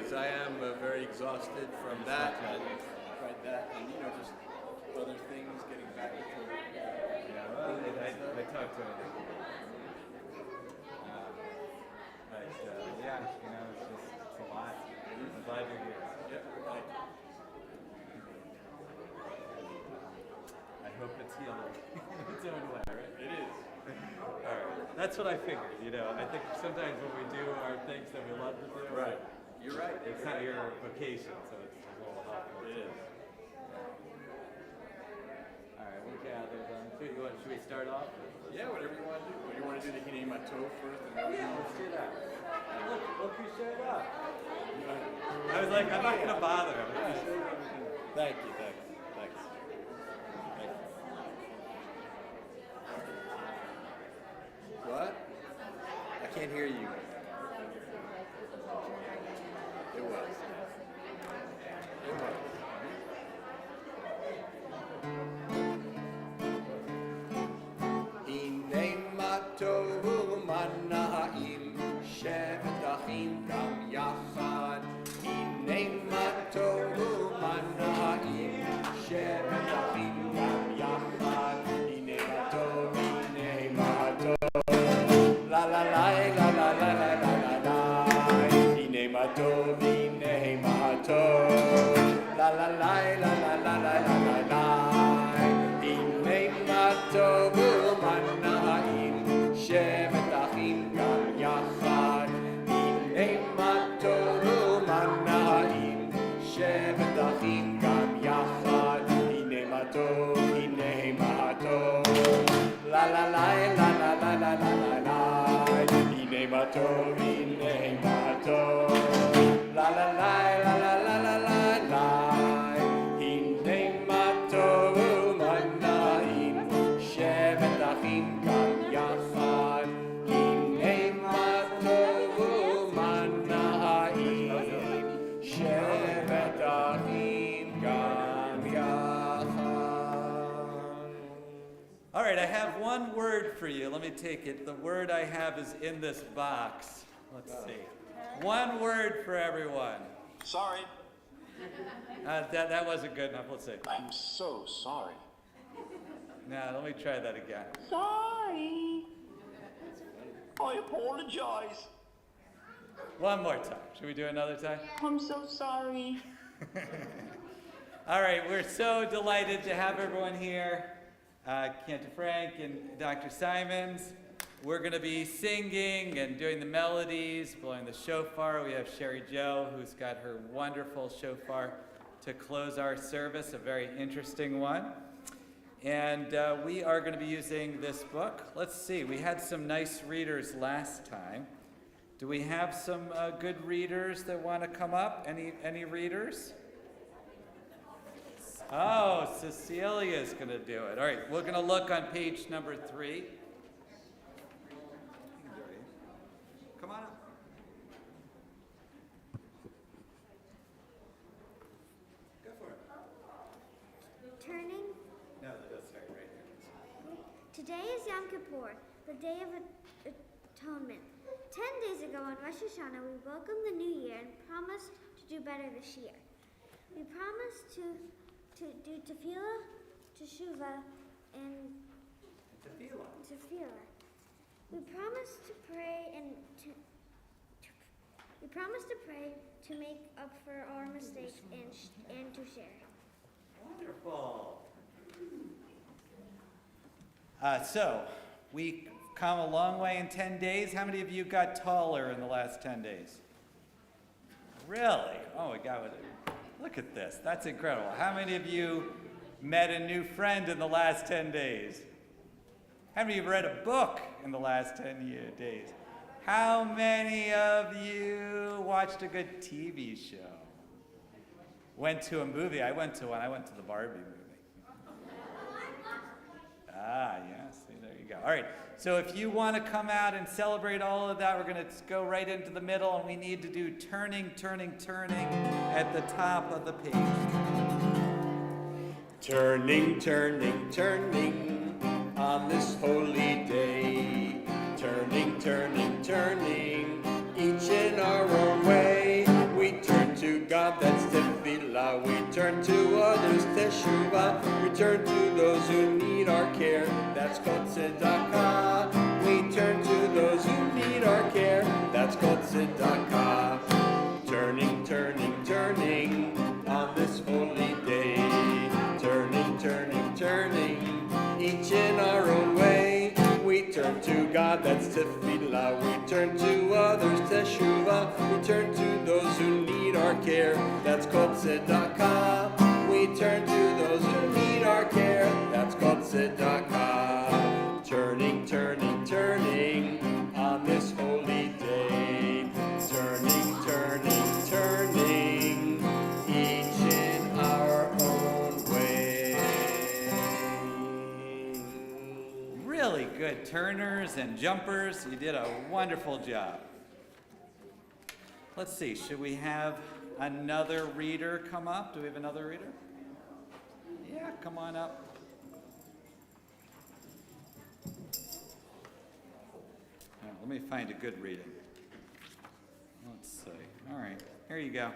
is. I am very exhausted from that. Tried that, and just other things, getting back into it. Yeah, well, I talked to him. Yeah, it's a lot. I'm glad you're here. Yep. I hope it's healing in its own way, right? It is. All right. That's what I figured. I think sometimes when we do our things that we love to do, Right. You're right. It's not your vocation, so it's a little awkward. It is. All right, we're gathered. Should we start off? Yeah, whatever you want to do. What do you want to do? The Hinei Mato first? Yeah, let's do that. Look who showed up. I was like, I'm not going to bother him. Thank you. What? I can't hear you. It was. Hinei Mato Manaim Shevet Achim Gam Yachad. Hinei Mato Manaim Shevet Achim Gam Yachad. Hinei Mato. La la la la la la la la la. Hinei Mato. La la la la la la la la la. Hinei Mato Manaim Shevet Achim Gam Yachad. Hinei Mato Manaim Shevet Achim Gam Yachad. Hinei Mato. La la la la la la la la la. Hinei Mato. La la la la la la la la la. Hinei Mato Manaim Shevet Achim Gam Yachad. Hinei Mato Manaim Shevet Achim Gam Yachad. All right, I have one word for you. Let me take it. The word I have is in this box. Let's see. One word for everyone. Sorry. That wasn't good enough. Let's see. I'm so sorry. Now, let me try that again. Sorry. I apologize. One more time. Should we do another time? I'm so sorry. All right, we're so delighted to have everyone here. Cantor Frank and Dr. Simons. We're going to be singing and doing the melodies, blowing the shofar. We have Sherry Jo, who's got her wonderful shofar to close our service, a very interesting one. And we are going to be using this book. Let's see, we had some nice readers last time. Do we have some good readers that want to come up? Any readers? Oh, Cecilia's going to do it. All right, we're going to look on page number 3. Come on up. Go for it. Turning. No, that's right here. Today is Yom Kippur, the Day of Atonement. 10 days ago on Rosh Hashanah, we welcomed the new year and promised to do better this year. We promised to do tefillah, teshuvah, and tefillah. We promised to pray to make up for our mistakes and to share. Wonderful. So, we come a long way in 10 days. How many of you got taller in the last 10 days? Really? Oh my God, look at this. That's incredible. How many of you met a new friend in the last 10 days? How many of you read a book in the last 10 days? How many of you watched a good TV show? Went to a movie? I went to one. I went to the Barbie movie. Yes. See, there you go. All right. So if you want to come out and celebrate all of that, we're going to go right into the middle, and we need to do turning at the top of the page. Turning on this holy day. Turning, each in our own way. We turn God, that's tefillah. We turn to others, teshuvah. We turn to those who need our care. That's called tzedakah. We turn to those who need our care. That's called tzedakah. Turning, turning, turning on this holy day. Turning, turning, turning, each in our own way. We turn to God, that's tefillah. We turn to others, teshuvah. We turn to those who need our care. That's called tzedakah. We turn to those who need our care. That's called tzedakah. Turning, turning, turning on this holy day. Turning, turning, turning, each in our own way. Really good turners and jumpers. You did a wonderful job. Let's see, should we have another reader come up? Do we have another reader? Yeah, come on up. Let me find a good reading. Let's see. All right, here you go.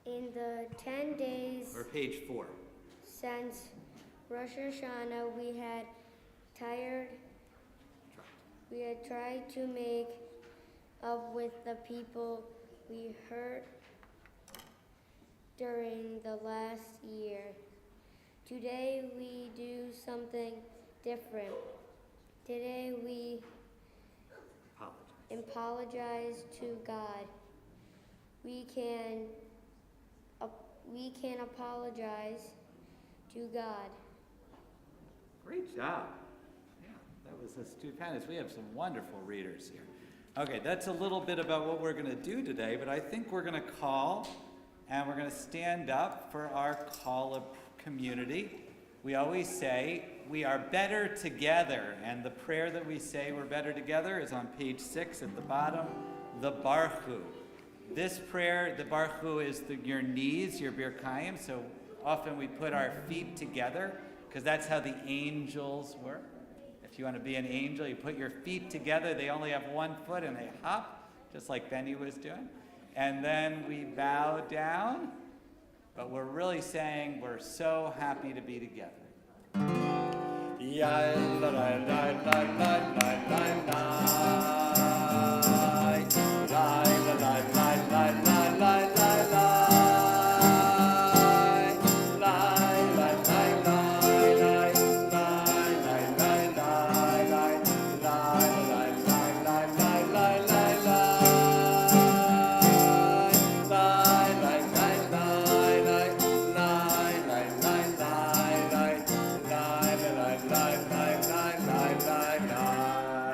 In the 10 days Or page 4. since Rosh Hashanah, we had tried to make up with the people we hurt during the last year. Today we do something different. Today we apologize to God. We can apologize to God. Great job. Yeah, that was stupendous. We have some wonderful readers here. Okay, that's a little bit about what we're going to do today, but I think we're going to call and we're going to stand up for our call of community. We always say we are better together, and the prayer that we say we're better together is on page 6 at the bottom, the Baruch. This prayer, the Baruch is your knees, your birkayim, so often we put our feet together because that's how the angels work. If you want to be an angel, you put your feet together. They only have one foot and they hop, just like Benny was doing. And then we bow down, but we're really saying we're so happy to be together.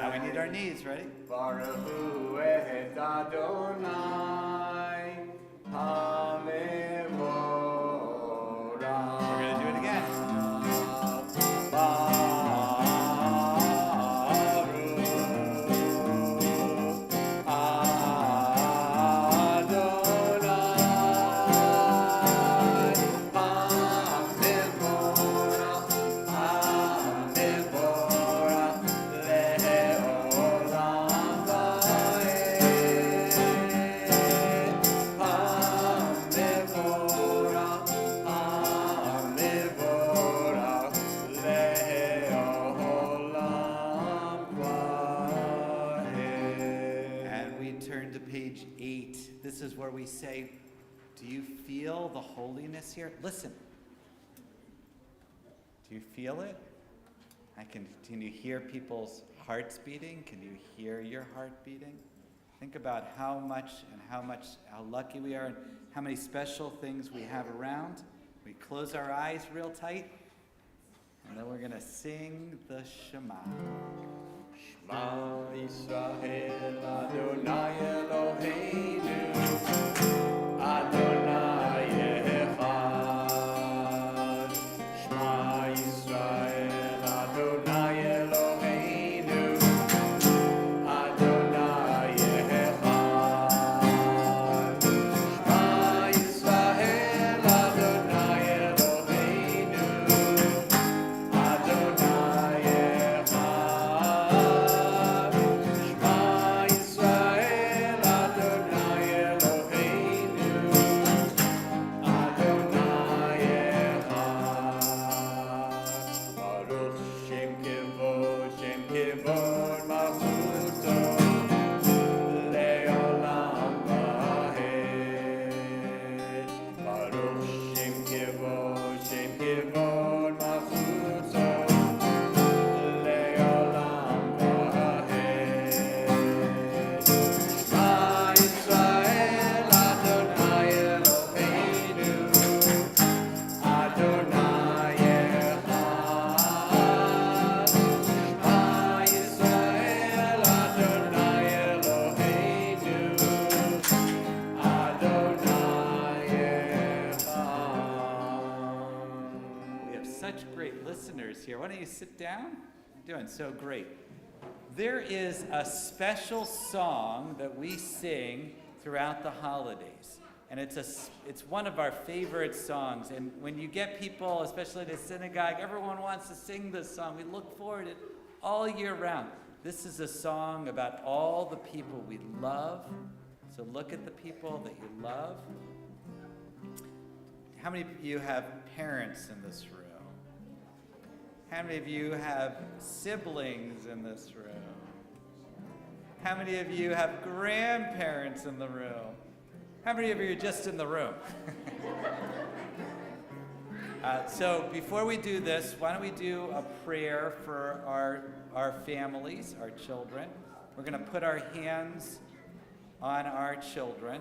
Now we need our knees, ready? Baruch et Adonai HaMevorach. We're going to do it again. This is where we say, do you feel the holiness here? Listen. Do you feel it? Can you hear people's hearts beating? Can you hear your heart beating? Think about how lucky we are and how many special things we have around. We close our eyes real tight, and then we're going to sing the Shema. Shema Yisrael Adonai Eloheinu Adonai Echad. Shema Yisrael Adonai Eloheinu Adonai Echad. Shema Yisrael Adonai Eloheinu Adonai Echad. Shema Yisrael Adonai such great listeners here. Why don't you sit down? You're doing so great. There is a special song that we sing throughout the holidays. And it's one of our favorite songs. And when you get people, especially at the synagogue, everyone wants to sing this song. We look forward to it all year round. This is a song about all the people we love. So look at the people that you love. How many of you have parents in this room? How many of you have siblings in this room? How many of you have grandparents in the room? How many of you are just in the room? So before we do this, why don't we do a prayer for our families, our children. We're going to put our hands on our children.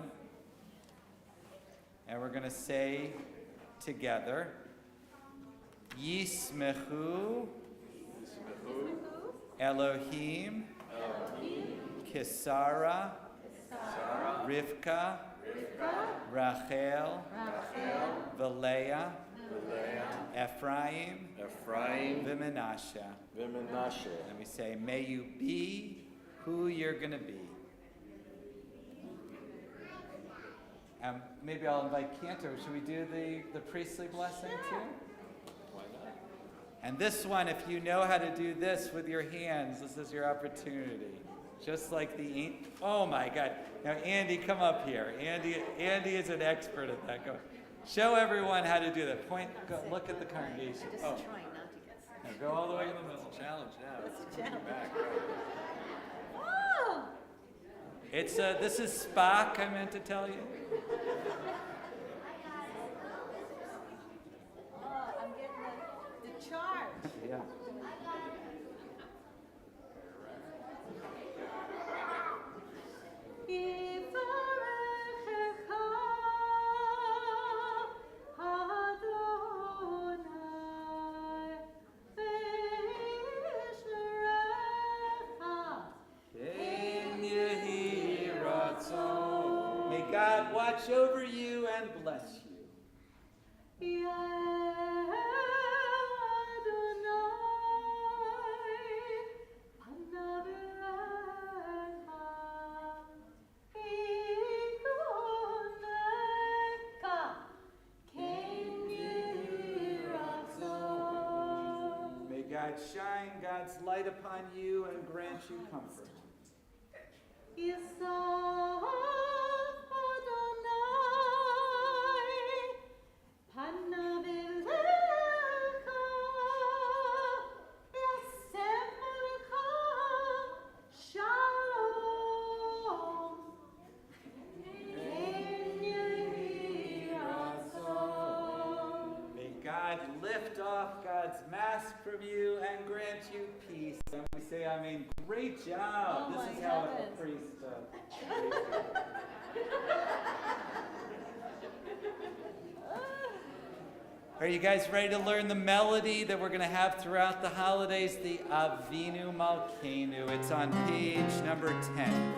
And we're going to say together, Yismechu Elohim Kisara Rivka Rachel Valeah Ephraim Vimenashe. And we say, may you be who you're going to be. Maybe I'll invite Cantor. Should we do the priestly blessing too? Why not? And this one, if you know how to do this with your hands, this is your opportunity. Just like oh my God. Now Andy, come up here. Andy is an expert at that. Go. Show everyone how to do that. Look at the congregation. Just trying not to get sick. Now go all the way in the middle. Challenge now. It's a challenge. Back. Oh! This is Spock, I meant to tell you. Oh, I'm getting the charge. Yeah. May God watch over you and bless you. May God shine God's light upon you and grant you comfort. May God lift off God's mask from you and grant you peace. And we say, I mean, great job. Oh This my is how a goodness. priest Are you guys ready to learn the melody that we're going to have throughout the holidays? The Avinu Malkeinu. It's on page number 10.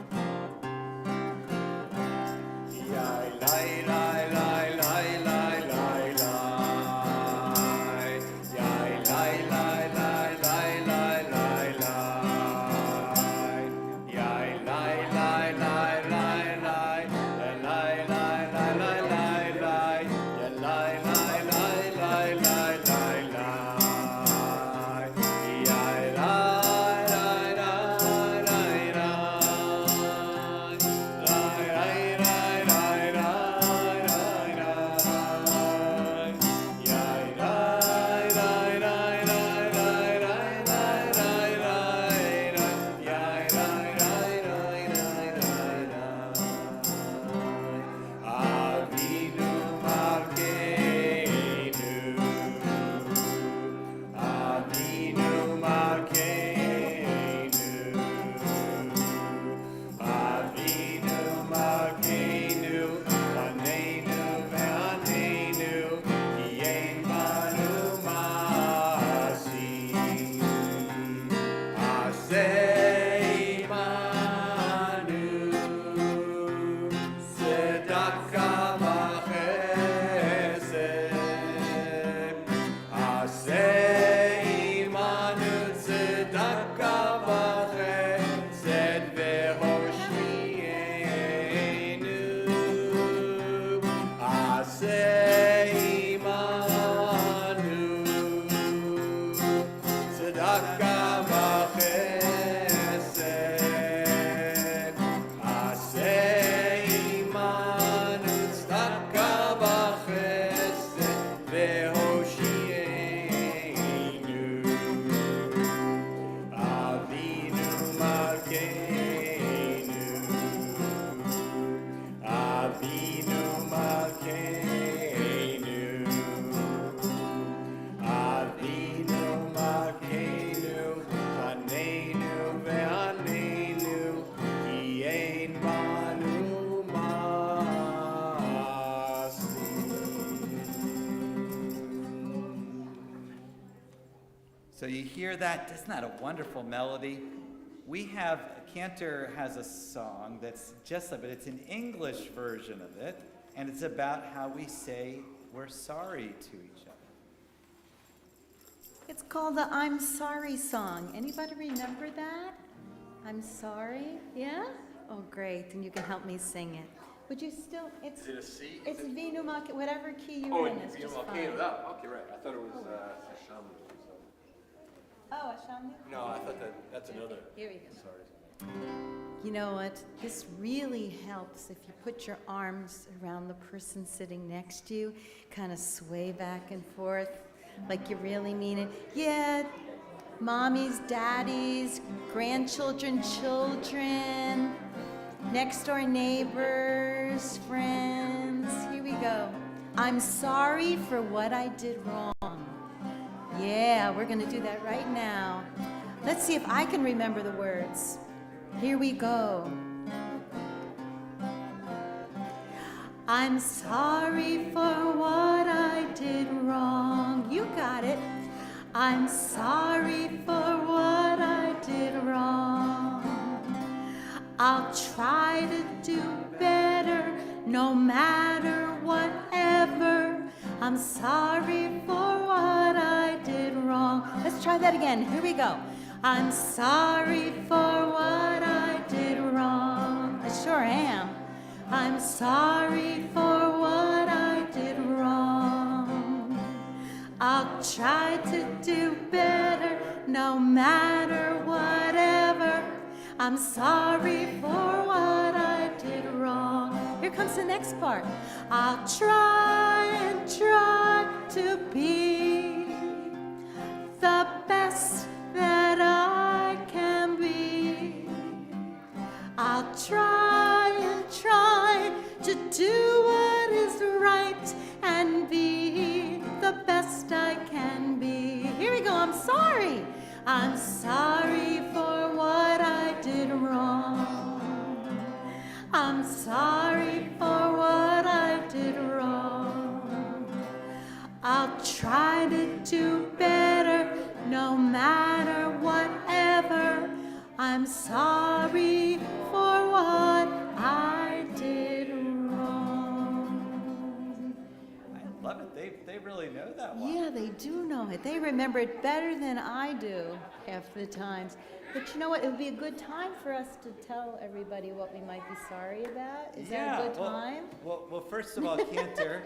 Aseimanu Tzedakah v'chesed Aseimanu Tzedakah v'chesed V'hoshienu Avinu Malkeinu Avinu Malkeinu Avinu Malkeinu Haneinu ve'aneinu Ki ein banu So you hear that? Isn't that a wonderful melody? Cantor has a song that's just but it's an English version of it, and it's about how we say we're sorry to each other. It's called the I'm Sorry song. Anybody remember that? I'm sorry? Yeah? Oh, great. And you can help me sing it. Would you still, it's... Is it a C? It's Vinu Malkeinu, whatever key you're Oh, in is just fine. okay, right. I thought it was Hashem. Oh, Hashem? No, I thought that's another. Here we go. Sorry. You know what? This really helps if you put your arms around the person sitting next to you, kind of sway back and forth, like you really mean it. Yeah, mommies, daddies, grandchildren, children, next door neighbors, friends. Here we go. I'm sorry for what I did wrong. Yeah, we're going to do that right now. Let's see if I can remember the words. Here we go. I'm sorry for what I did wrong. You got it. I'm sorry for what I did wrong. I'll try to do better no matter whatever. I'm sorry for what I did wrong. Let's try that again. Here we go. I'm sorry for what I did wrong. I sure am. I'm sorry for what I did wrong. I'll try to do better no matter whatever. I'm sorry for what I did wrong. Here comes the next part. I'll try and try to be the best that I can be. I'll try and try to do what is right and be the best I can be. Here we go. I'm sorry. I'm sorry for what I did wrong. I'm sorry for what I did wrong. I'll try to do better no matter whatever. I'm sorry for what I did wrong. I love it. They really know that one. Yeah, they do know it. They remember it better than I do half the times. But you know what? It would be a good time for us to tell everybody what we might be sorry about. Is that a good time? Well, first of all, Cantor.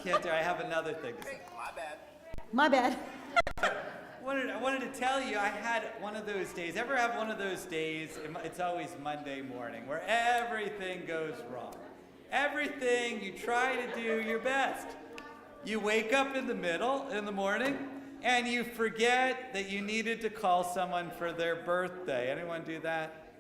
Cantor, I have another thing to say. My bad. I wanted to tell you, I had one of those days. Ever have one of those days? It's always Monday morning where everything goes wrong. Everything, you try to do your best. You wake up in the morning, and you forget that you needed to call someone for their birthday. Anyone do that?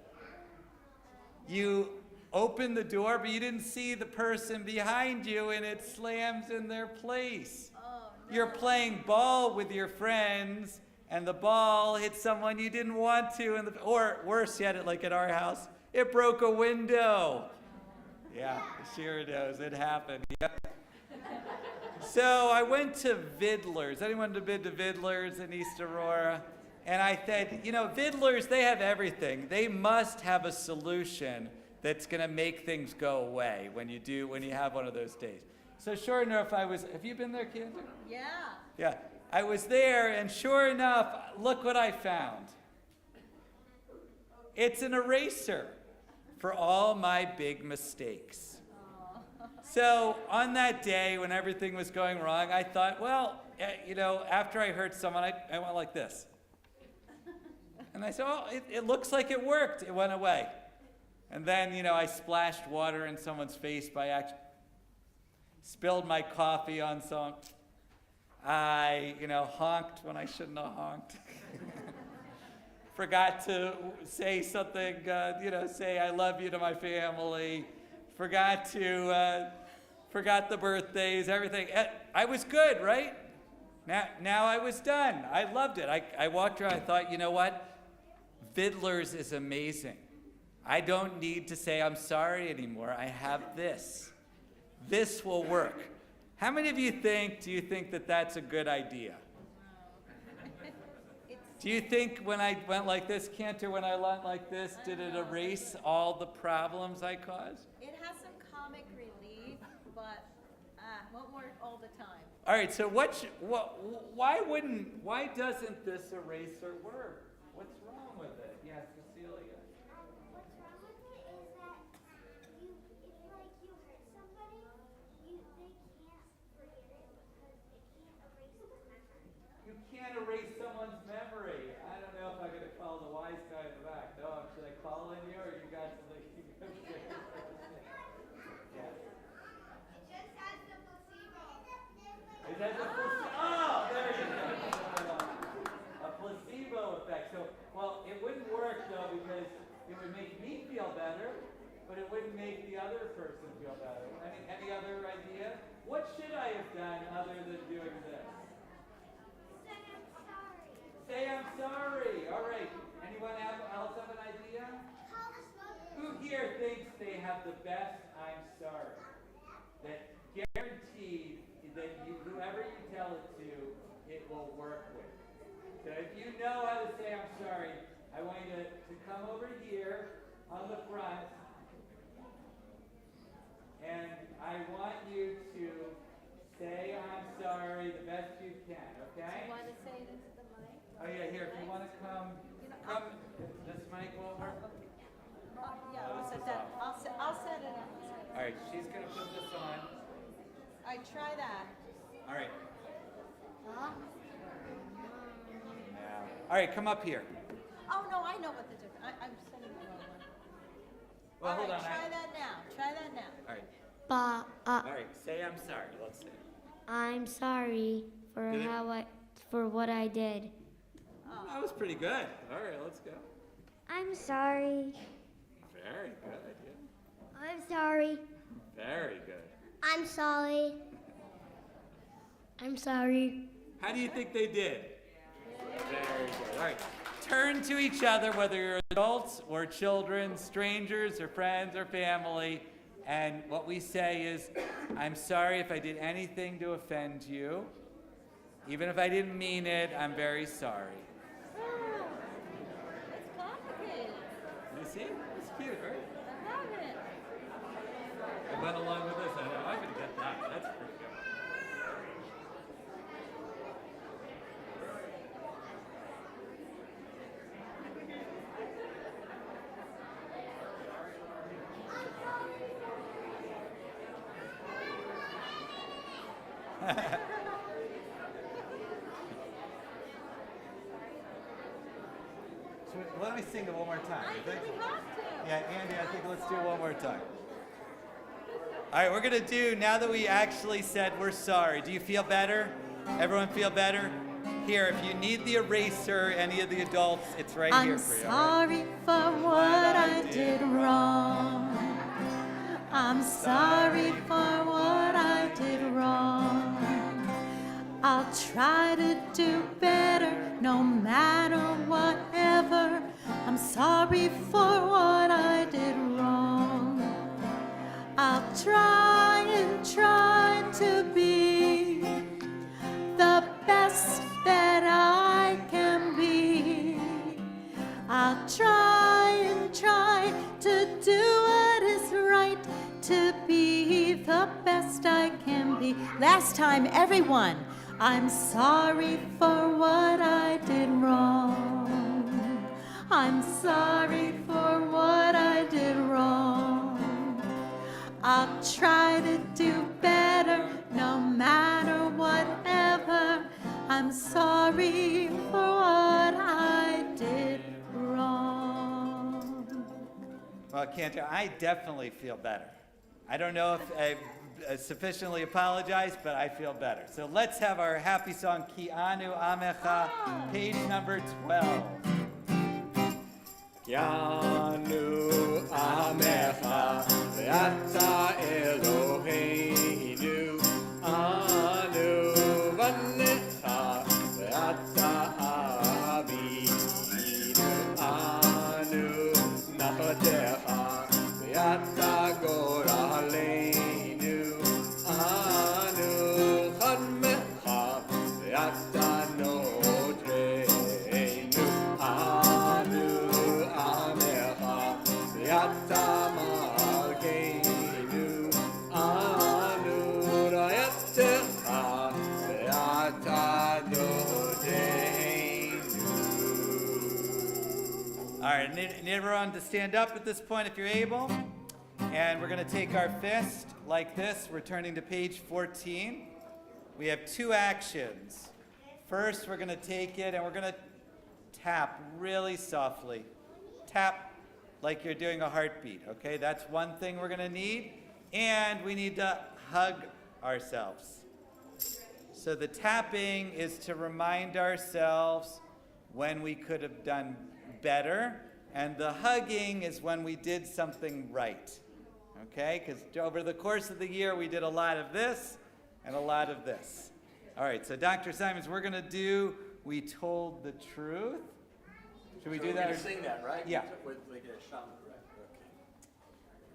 You open the door, but you didn't see the person behind you, and it slams in their place. Oh, no. You're playing ball with your friends, and the ball hit someone you didn't want to, or worse yet, like at our house, it broke a window. Yeah, sure does. It happened. Yep. So I went to Vidler's. Anyone been to Vidler's in East Aurora? And I said, Vidler's, they have everything. They must have a solution that's going to make things go away when you have one of those days. So sure enough, have you been there, Cantor? Yeah. Yeah. I was there, and sure enough, look what I found. It's an eraser for all my big mistakes. So on that day when everything was going wrong, I thought, well, after I hurt someone, I went like this. And I said, oh, it looks like it worked. It went away. And then, I splashed water in someone's face by accident. Spilled my coffee on someone. I, honked when I shouldn't have honked. Forgot to say something, say I love you to my family. Forgot the birthdays, everything. I was good, right? Now I was done. I loved it. I walked around, I thought, you know what? Fiddlers is amazing. I don't need to say I'm sorry anymore. I have this. This will work. How many of you do you think that that's a good idea? Do you think when I went like this, Cantor, when I went like this, did it erase all the problems I caused? It has some comic relief, but won't work all the time. All right, so why doesn't this eraser work? What's wrong with it? Yes, Cecilia. What's wrong with it is that if you hurt somebody, they can't forget it because it can't erase the memory. You can't erase someone's memory. I don't know if I'm going to call the wise guy in the back. No, should I call on you or you got something? Yes. It just has the placebo. It has a placebo. Oh, there you go. A placebo effect. So, well, it wouldn't work though because it would make me feel better, but it wouldn't make the other person feel better. Any other idea? What should I have done other than doing this? Say I'm sorry. All right. Anyone else have an idea? Who here thinks they have the best I'm sorry? That guaranteed that whoever you tell it to, it will work with. So if you know how to say I'm sorry, I want you to come over here on the front. And I want you to say I'm sorry the best you can, okay? You want to say it into the mic? Oh yeah, here, if you want to come, this mic will work. Yeah, we'll set that. I'll set it up. All right, she's going to put this on. All right, try that. All right. All right, come up here. Oh, no, I know what the difference. I'm setting the wrong one. Well, All hold right, on. try that now. Try that now. All right. But All right, say I'm sorry. Let's see. I'm sorry for Did it- for what I did. That was pretty good. All right, let's go. I'm sorry. Very good idea. I'm sorry. Very good. I'm sorry. I'm sorry. How do you think they did? Very good. All right. Turn to each other, whether you're adults or children, strangers or friends or family, and what we say is, I'm sorry if I did anything to offend you. Even if I didn't mean it, I'm very sorry. It's complicated. You see? It's cute, right? I love it. I went along with this. I can get that. That's pretty good. Let me sing it one more time. I You think think? we have to. Yeah, Andy, I think let's do it one more time. All right, we're going to do, now that we actually said we're sorry, do you feel better? Everyone feel better? Here, if you need the eraser, any of the adults, it's right here I'm for you. all right? sorry for what I did wrong. I'm sorry for what I did wrong. I'll try to do better no matter whatever. I'm sorry for what I did wrong. I'll try to be the best that I can be. I'll try to do what is right, to be the best I can be. Last time, everyone, I'm sorry for what I did wrong. I'm sorry for what I did wrong. I'll try to do better no matter whatever. I'm sorry for what I did wrong. Well, Cantor, I definitely feel better. I don't know if I've sufficiently apologized, but I feel better. So let's have our happy song, Ki Anu Amecha, page number 12. Yanu Amecha, Ve'ata Eloheinu, Anu Vanecha, Ve'ata Avinu, Anu Nachatecha, Ve'ata Goraleinu, Anu Chadmecha, Ve'ata Notreinu, Anu Ve'ata Malkeinu, Anu Rayatecha, Ve'ata Dodeinu. All right, need everyone to stand up at this point if you're able. And we're going to take our fist like this. We're turning to page 14. We have two actions. First, we're going to take it and we're going to tap really softly. Tap like you're doing a heartbeat, okay? That's one thing we're going to need. And we need to hug ourselves. So the tapping is to remind ourselves when we could have done better. And the hugging is when we did something right, okay? Because over the course of the year, we did a lot of this and a lot of this. All right, so Dr. Simons, we're going to do We Told the Truth. Should we do that? We're gonna sing that, right? Yeah. With like a shaman, right? Okay.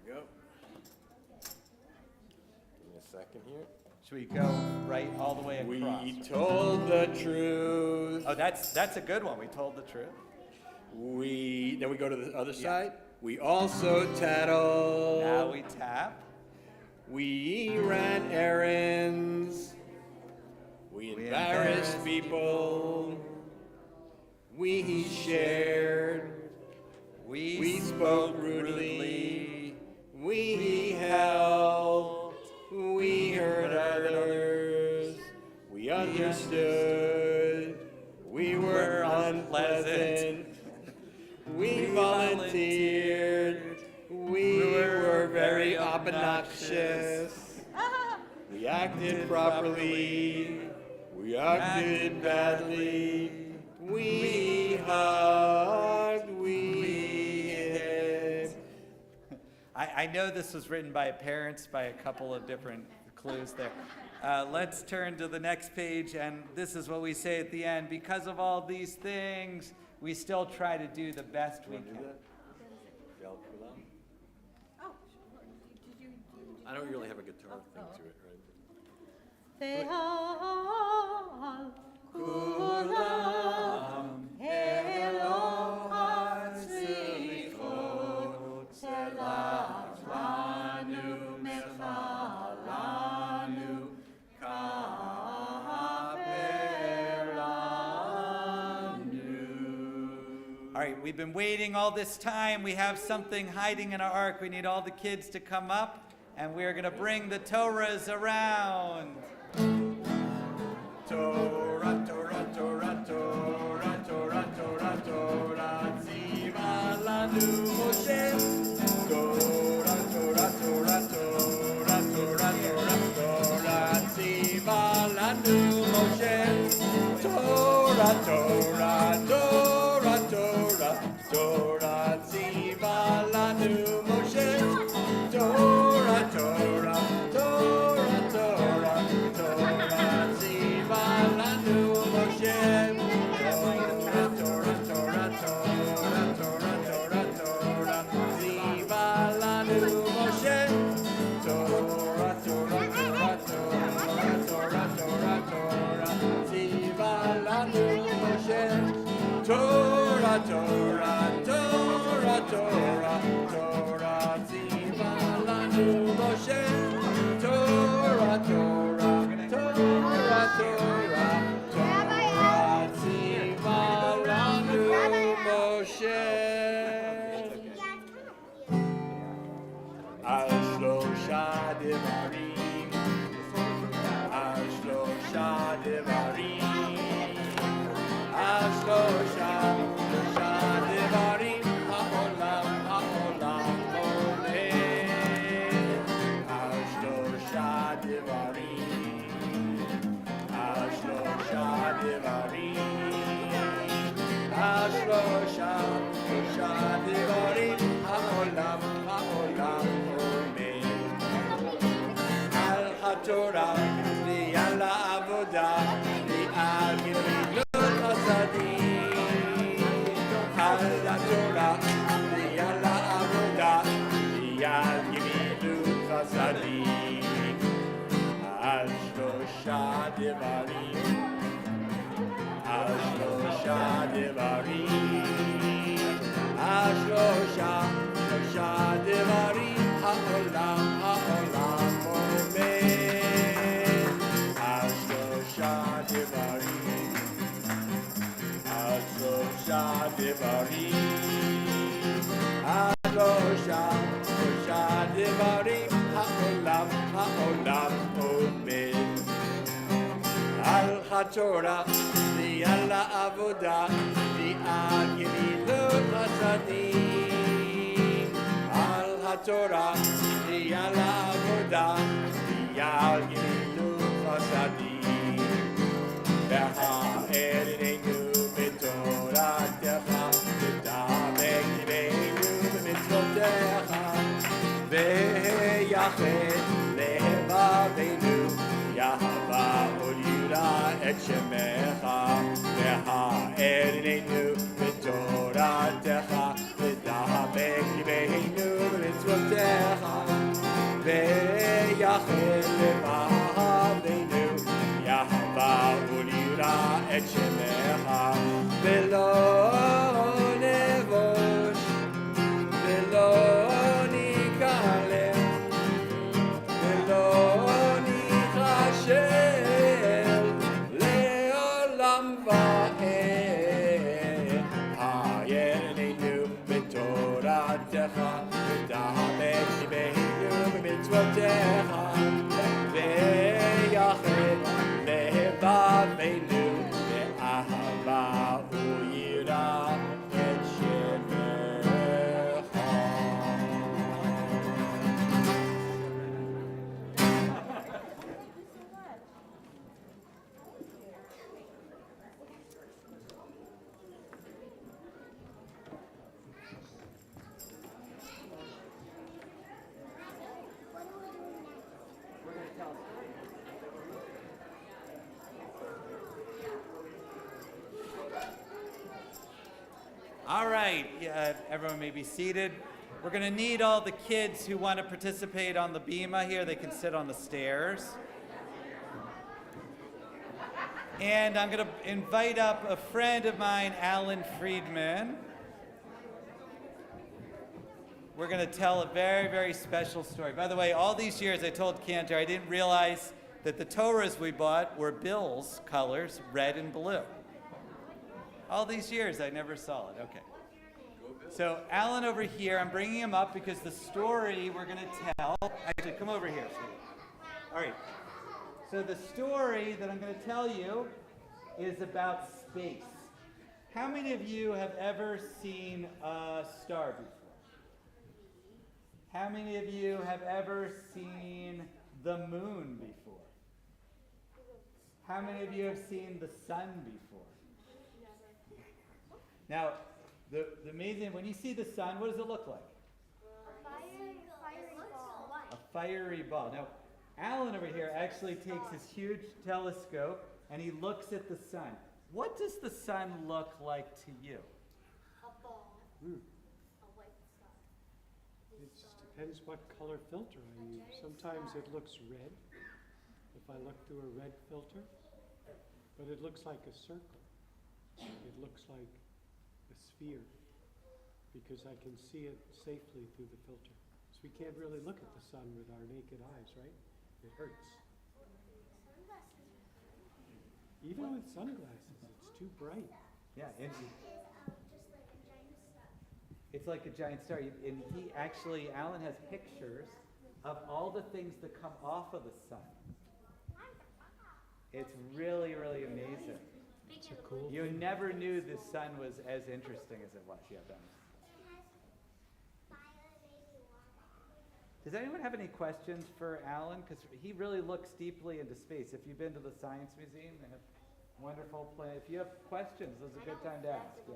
Here we go. Give me a second here. Should we go right all the way across? We told the truth. Oh, that's a good one. We told the truth. Then we go to the other side. We also tattled. Now we tap. We ran errands. We embarrassed people. We shared. We spoke rudely. We helped. We hurt others. We understood. We were unpleasant. We volunteered. We were very obnoxious. We acted properly. We acted badly. We hugged. We hid. I know this was written by parents by a couple of different clues there. Let's turn to the next page, and this is what we say at the end. Because of all these things, we still try to do the best we can. I don't really have a guitar thing to it, right? Ve'al kulam Elohim tzrichot selach lanu mechalanu kaper lanu. All right, we've been waiting all this time. We have something hiding in our ark. We need all the kids to come up, and we're going to bring the Torahs around. Torah, Torah, Torah, Torah, Torah, Torah, Torah, Tziva lanu Moshe. Torah, Torah, Torah, Torah, Torah, Torah, Torah, Tziva lanu Moshe. Torah, Torah, Torah, Torah, Torah, Tziva lanu Moshe. Torah, Torah, Torah, Torah, Torah, Tziva lanu Moshe. Torah, Torah, Torah, Torah, Torah, Torah, Torah, Tziva lanu Moshe. Torah, Torah, Torah, Torah, Torah, Torah, Torah, Tziva lanu Moshe. devarim. Ashlosha, Shlosha devarim, ha'olam, ha'olam omed. Ashlosha devarim, Ashlosha devarim, Ashlosha, Shlosha devarim, ha'olam, ha'olam omed. Al haTorah, v'al ha'avodah, v'al gemilut chasadim. Al haTorah, v'al ha'avodah, v'al gemilut chasadim. Al shlosha devarim, al shlosha devarim, al shlosha, shlosha devarim, ha'olam, ha'olam omed. Al shlosha devarim, al shlosha devarim, al shlosha, shlosha devarim, ha'olam, ha'olam omed. Al haTorah, v'al ha'avodah, v'al gemilut chasadim. Al haTorah, v'al ha'avodah, v'al gemilut chasadim. V'ha'ereinu b'toratecha, v'da'avek libeinu b'mitzvotecha, v'yached levaveinu, Yahava ol yira et shemecha, v'ha'ereinu b'toratecha, v'da'avek libeinu b'mitzvotecha, v'yachel levaveinu, Yahava ol yira et shemecha, v'lo nevosh, v'lo nikalem, v'lo nichashel, le'olam va'ed. Ha'yereinu b'toratecha, v'da'avek libeinu b'mitzvotecha, v'yached levaveinu, ve'ahava u'yira et shemecha. All right, everyone may be seated. We're going to need all the kids who want to participate on the bima here. They can sit on the stairs. And I'm going to invite up a friend of mine, Alan Friedman. We're going to tell a very, very special story. By the way, all these years I told Cantor I didn't realize that the Torahs we bought were Bill's colors, red and blue. All these years I never saw it. Okay. So Alan over here, I'm bringing him up because the story we're going to tell, actually come over here. All right. So the story that I'm going to tell you is about space. How many of you have ever seen a star before? How many of you have ever seen the moon before? How many of you have seen the sun before? Now, the amazing, when you see the sun, what does it look like? A fiery ball. Now, Alan over here actually takes his huge telescope and he looks at the sun. What does the sun look like to you? A ball. A white star. It just depends what color filter I use. Sometimes it looks red, if I look through a red filter, but it looks like a circle. It looks like a sphere, because I can see it safely through the filter. So we can't really look at the sun with our naked eyes, right? It hurts. Even with sunglasses, it's too bright. Yeah, and it's like a giant star. And he actually, Alan has pictures of all the things that come off of the sun. It's really, really amazing. It's a cool You thing. never knew the sun was as interesting as it was. Yeah, Ben. Does anyone have any questions for Alan? Because he really looks deeply into space. If you've been to the Science Museum, they have wonderful play. If you have questions, this is a good time to ask. Yeah.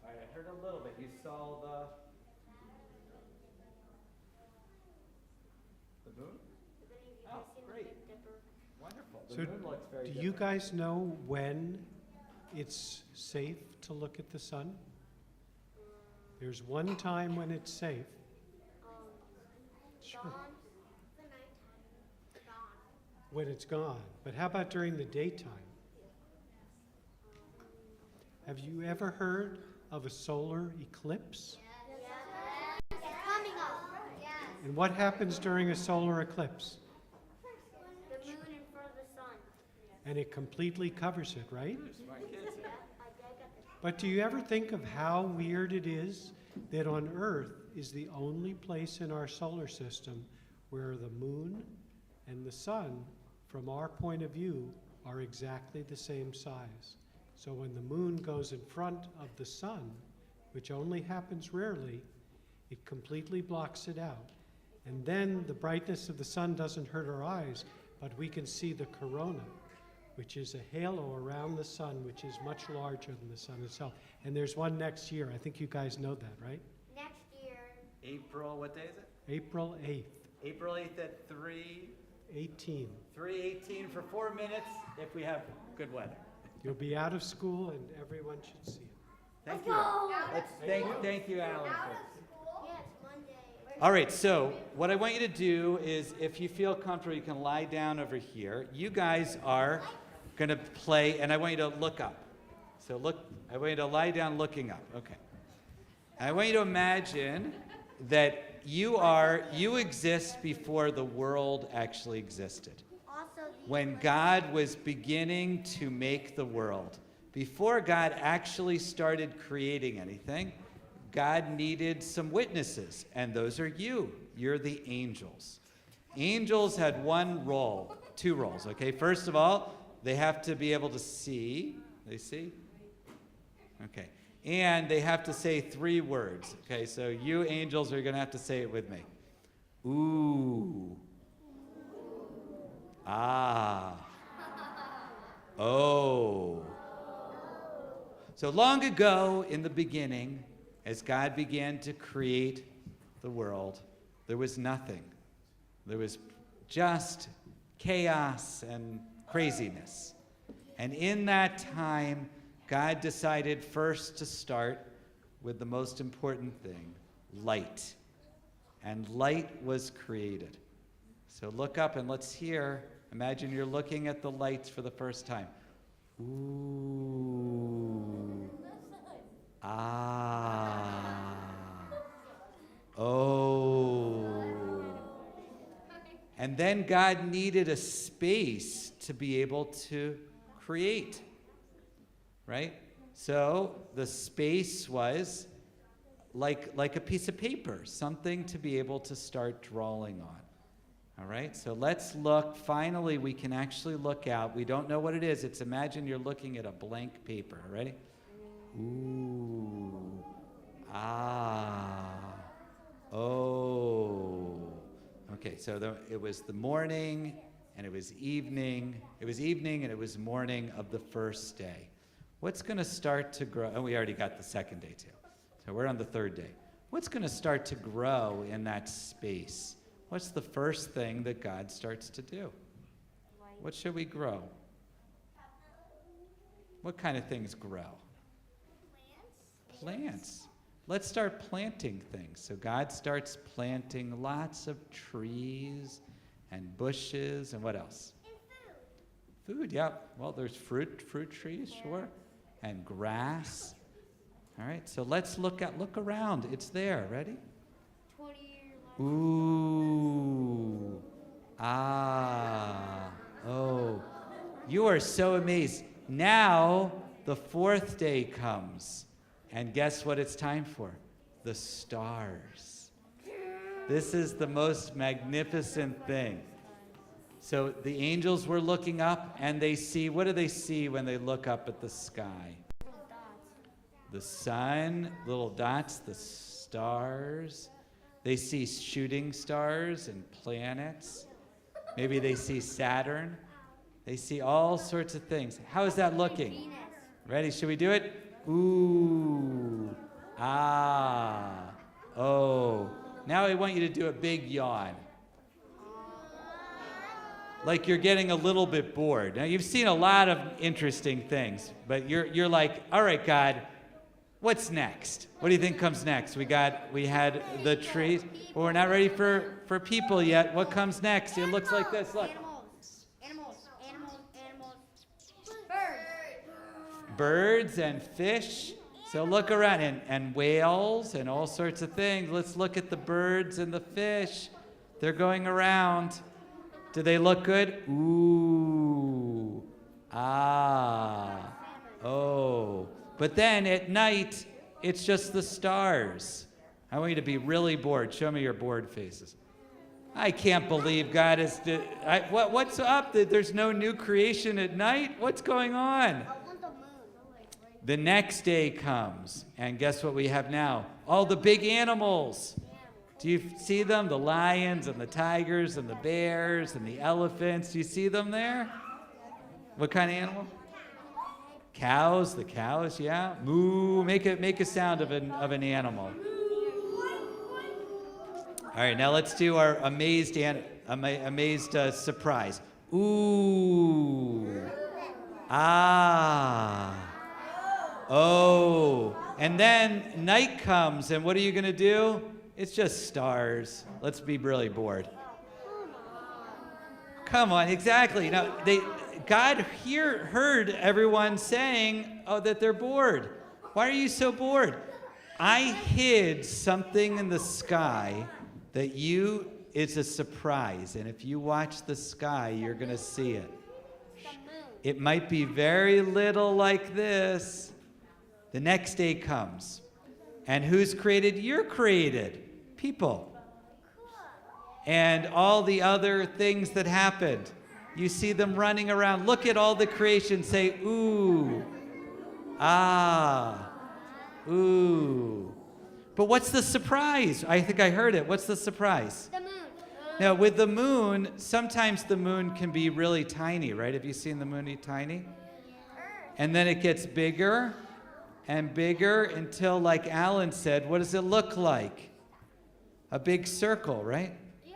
All right, I heard a little bit. You saw the moon? Oh, great. Wonderful. The So moon looks very do different. you guys know when it's safe to look at the sun? There's one time when it's safe. Sure. When it's gone. But how about during the daytime? Have you ever heard of a solar eclipse? It's coming up. Yes. And what happens during a solar eclipse? The moon in front of the sun. And it completely covers it, right? Smart kids. But do you ever think of how weird it is that on Earth is the only place in our solar system where the moon and the sun, from our point of view, are exactly the same size? So when the moon goes in front of the sun, which only happens rarely, it completely blocks it out. And then the brightness of the sun doesn't hurt our eyes, but we can see the corona, which is a halo around the sun, which is much larger than the sun itself. And there's one next year. I think you guys know that, right? Next year. April, what day is it? April 8th, April 8th at 18. 3:18 for 4 minutes if we have good weather. You'll be out of school and everyone should see it. Thank you. Thank you, Alan. Yes, Monday. All right, so what I want you to do is, if you feel comfortable, you can lie down over here. You guys are going to play, and I want you to look up. So I want you to lie down looking up. Okay. And I want you to imagine that you exist before the world actually existed. When God was beginning to make the world, before God actually started creating anything, God needed some witnesses, and those are you. You're the angels. Angels had two roles, okay? First of all, they have to be able to see. They see? Okay. And they have to say 3 words, okay? So you angels are going to have to say it with me. Ooh. Ah. Oh. So long ago in the beginning, as God began to create the world, there was nothing. There was just chaos and craziness. And in that time, God decided first to start with the most important thing, light. And light was created. So look up and let's hear. Imagine you're looking at the lights for the first time. Ooh. Ah. Oh. And then God needed a space to be able to create. Right? So the space was like a piece of paper, something to be able to start drawing on. All right, so let's look. Finally, we can actually look out. We don't know what it is. It's imagine you're looking at a blank paper. Ready? Ooh. Ah. Oh. Okay, so it was the morning, and it was evening. It was evening, and it was morning of the first day. What's going to start to grow? Oh, we already got the second day, too. So we're on the third day. What's going to start to grow in that space? What's the first thing that God starts to do? What should we grow? What kind of things grow? Plants. Let's start planting things. So God starts planting lots of trees and bushes and what else? And food, yeah. Well, there's fruit trees, sure. And grass. All right, so let's look around. It's there. Ready? 20-year life. Ooh. Ah. Oh. You are so amazed. Now the 4th day comes. And guess what it's time for? the stars. This is the most magnificent thing. So the angels were looking up, and they see, what do they see when they look up at the sky? The sun, little dots, the stars. They see shooting stars and planets. Maybe they see Saturn. They see all sorts of things. How is that looking? Ready? Should we do it? Ooh, ah, oh. Now I want you to do a big yawn. Like you're getting a little bit bored. Now you've seen a lot of interesting things, but you're like, all right, God, what's next? What do you think comes next? We had the trees, but we're not ready for people yet. What comes next? It looks like this, look. Animals. Birds and fish. So look around, and whales and all sorts of things. Let's look at the birds and the fish. They're going around. Do they look good? Ooh, ah, oh. But then at night, it's just the stars. I want you to be really bored. Show me your bored faces. I can't believe God is... what's up? There's no new creation at night? What's going on? The next day comes, and guess what we have now? All the big animals. Do you see them? The lions and the tigers and the bears and the elephants. Do you see them there? What kind of animal? Cows, the cows, yeah. Moo, make a sound of an animal. All right, now let's do our amazed surprise. Ooh, ah, oh. And then night comes, and what are you going to do? It's just stars. Let's be really bored. Come on, exactly. Now, God heard everyone saying, oh, that they're bored. Why are you so bored? I hid something in the sky that it's a surprise. And if you watch the sky, you're going to see it. It might be very little like this. The next day comes. And who's created? You're created. People. And all the other things that happened. You see them running around. Look at all the creation. Say, ooh, ah, ooh. But what's the surprise? I think I heard it. What's the surprise? The moon. Now, with the moon, sometimes the moon can be really tiny, right? Have you seen the moon tiny? And then it gets bigger and bigger until, like Alan said, what does it look like? A big circle, right? Yeah.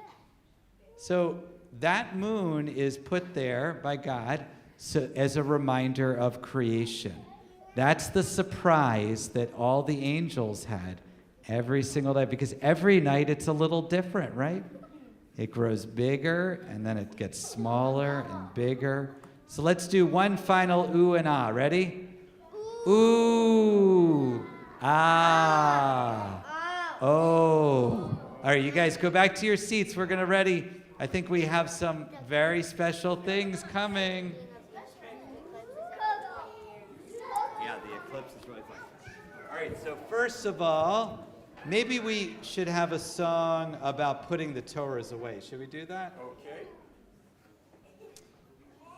So that moon is put there by God as a reminder of creation. That's the surprise that all the angels had every single night, because every night it's a little different, right? It grows bigger, and then it gets smaller and bigger. So let's do one final ooh and ah. Ready? Ooh, ah, oh. All right, you guys go back to your seats. We're going to ready. I think we have some very special things coming. Yeah, the eclipse is really fun. All right, so first of all, maybe we should have a song about putting the Torahs away. Should we do that? Okay.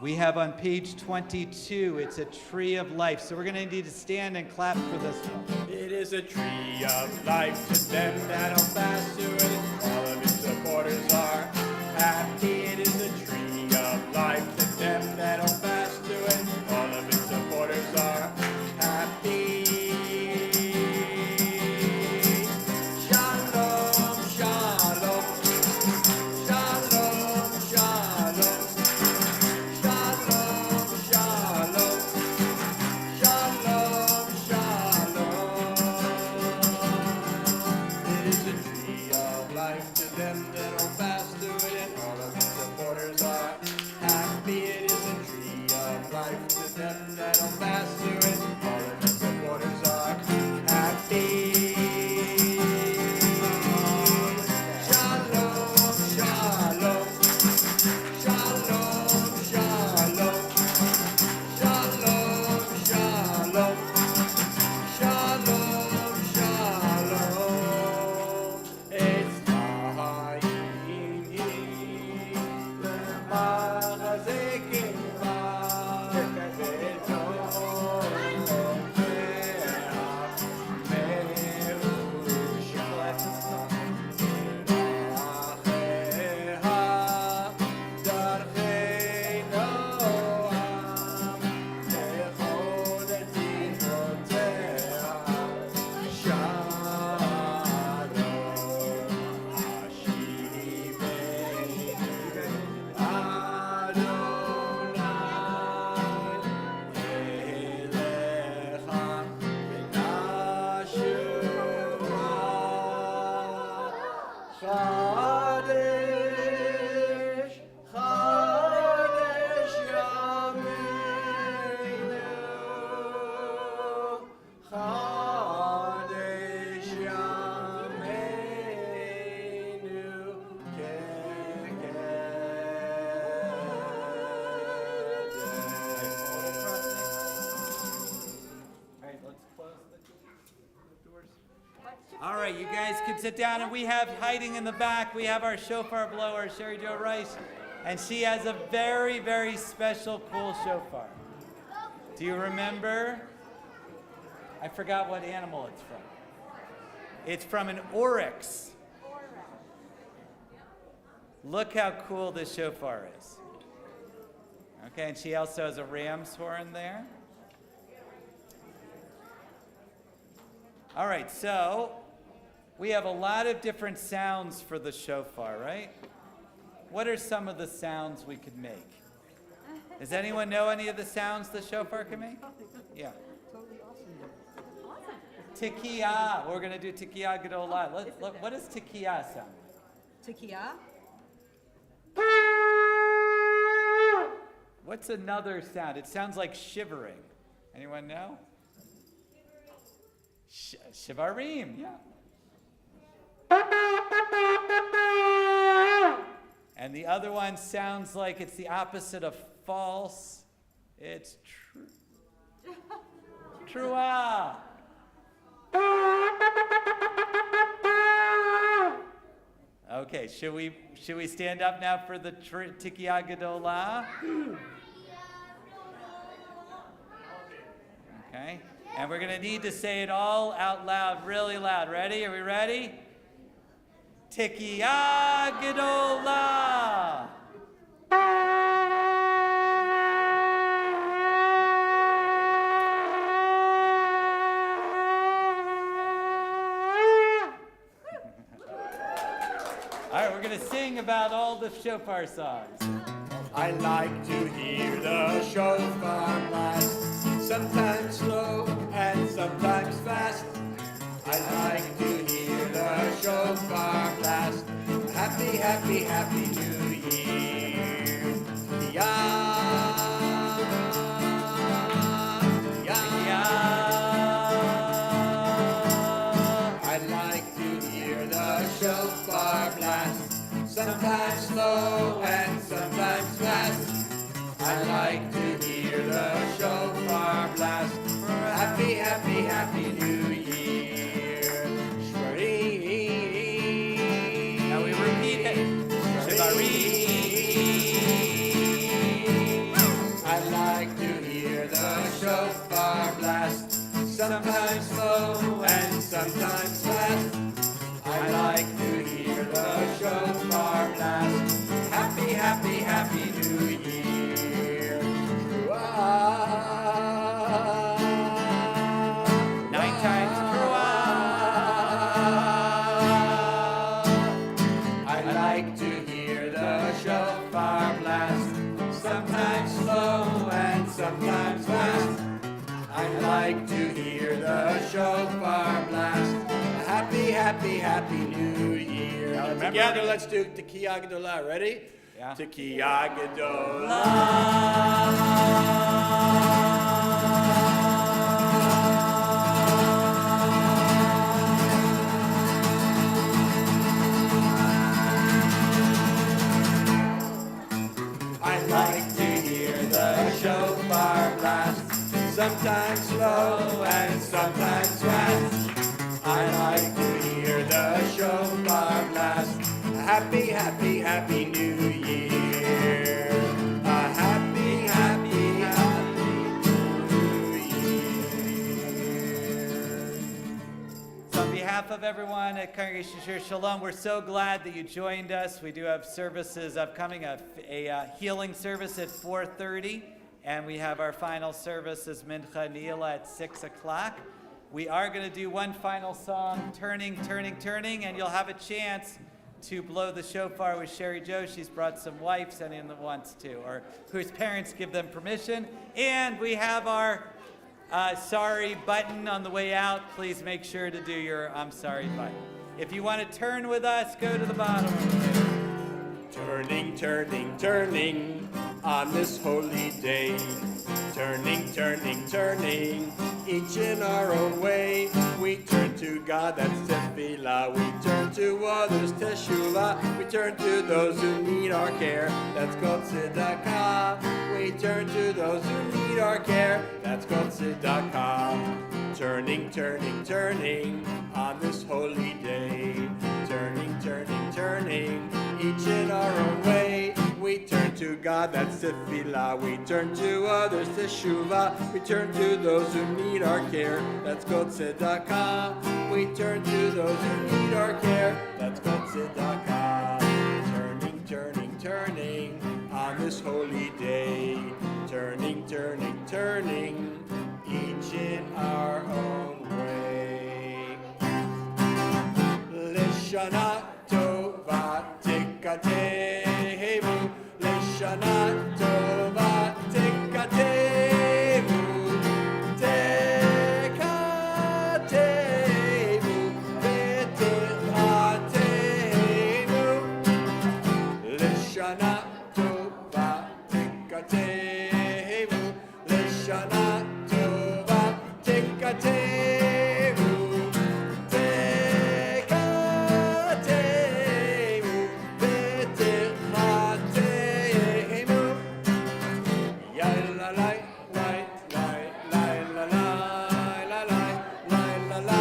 We have on page 22, it's a tree of life. So we're going to need to stand and clap for this one. It is a tree of life to them that hold fast to it. All of its supporters are happy. It is a tree of life to them that hold fast to it. All of its supporters are happy. Shalom, shalom. Shalom, shalom. Shalom, shalom. Shalom, shalom. It is a tree of life. All right, you guys can sit down, and we have hiding in the back, we have our shofar blower, Sherry Jo Rice, and she has a very, very special, cool shofar. Do you remember? I forgot what animal it's from. It's from an oryx. Look how cool this shofar is. Okay, and she also has a ram's horn there. All right, so we have a lot of different sounds for the shofar, right? What are some of the sounds we could make? Does anyone know any of the sounds the shofar can make? Yeah. Tikiyah. We're going to do Tikiyah Gedolah. What does Tikiyah sound like? Tikiyah? What's another sound? It sounds like shivering. Anyone know? Shivarim, yeah. And the other one sounds like it's the opposite of false. It's true. Truah. Okay, should we stand up now for the Tikiyah Gedolah? Okay, and we're going to need to say it all out loud, really loud. Ready? Are we ready? Tikiyah Gedolah. All right, we're going to sing about all the shofar songs. I like to hear the shofar blast, sometimes slow and sometimes fast. I like to hear the shofar blast. Happy, happy, happy New Year. I like to hear the shofar blast, sometimes slow and sometimes fast. I like to hear the shofar blast. Happy, happy, happy New Year. Shvarim. Now we repeat it. Shvarim. I like to hear the shofar blast, sometimes slow and sometimes fast. I like to hear the shofar blast. Happy, happy, happy New Year. 9 times I like to hear the shofar blast, sometimes slow and sometimes fast. I like to hear the shofar blast. Happy, happy, happy New Year. Now together, let's do Tikiyah Gedolah. Ready? Yeah. Tikiyah Gedolah. I like to hear the shofar blast, sometimes slow and sometimes fast. I like to hear the shofar blast. Happy, happy, happy New Year. A happy, happy, happy New Year. So on behalf of everyone at Congregation Shir Shalom, we're so glad that you joined us. We do have services upcoming, a healing service at 4:30, and we have our final service as Mincha Neila at 6 o'clock. We are going to do one final song, Turning, Turning, Turning, and you'll have a chance to blow the shofar with Sherry Jo. She's brought some wipes, anyone that wants to, or whose parents give them permission. And we have our sorry button on the way out. Please make sure to do your I'm sorry button. If you want to turn with us, go to the bottom. Turning, turning, turning on this holy day. Turning, turning, turning, each in our own way. We turn to God, that's tefillah. We turn to others, teshuvah. We turn to those who need our care, that's called tzedakah. We turn to those who need our care, that's called tzedakah. turning, turning, turning on this holy day. Turning, turning, turning, each in our own way. We turn to God, that's tefillah. We turn to others, teshuvah. We turn to those who need our care, that's God tzedakah. We turn to those who need our care, that's God tzedakah. Turning, turning, turning on this holy day. Turning, turning, turning, each in our own way. Lishana tova tekatevu. Lishana tova tekatevu. Tekatevu v'techatevu. Lishana tova tekatevu. Lishana tova tekatevu. Tekatevu v'techatevu. Ya la la la la la la la la la la la la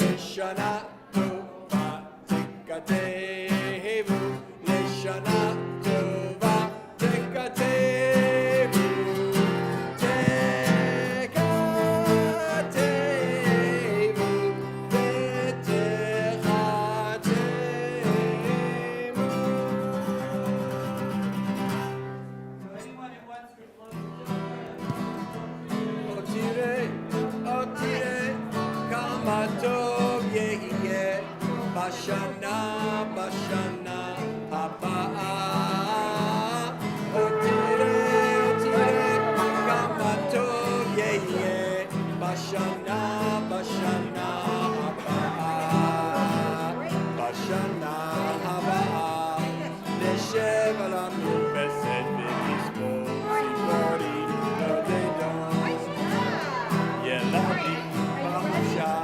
Lishana tova tekatevu. Lishana tova tekatevu. Tekatevu v'techatevu. Anyone who wants to close Otire, otire, kama tov yehiye, bashana, bashana habaa. Otire, otire, kama tov yehiye, bashana, bashana habaa. Bashana habaa. Neshev alamim besed v'mizmor tzipori, no they don't. ילדי פרשה,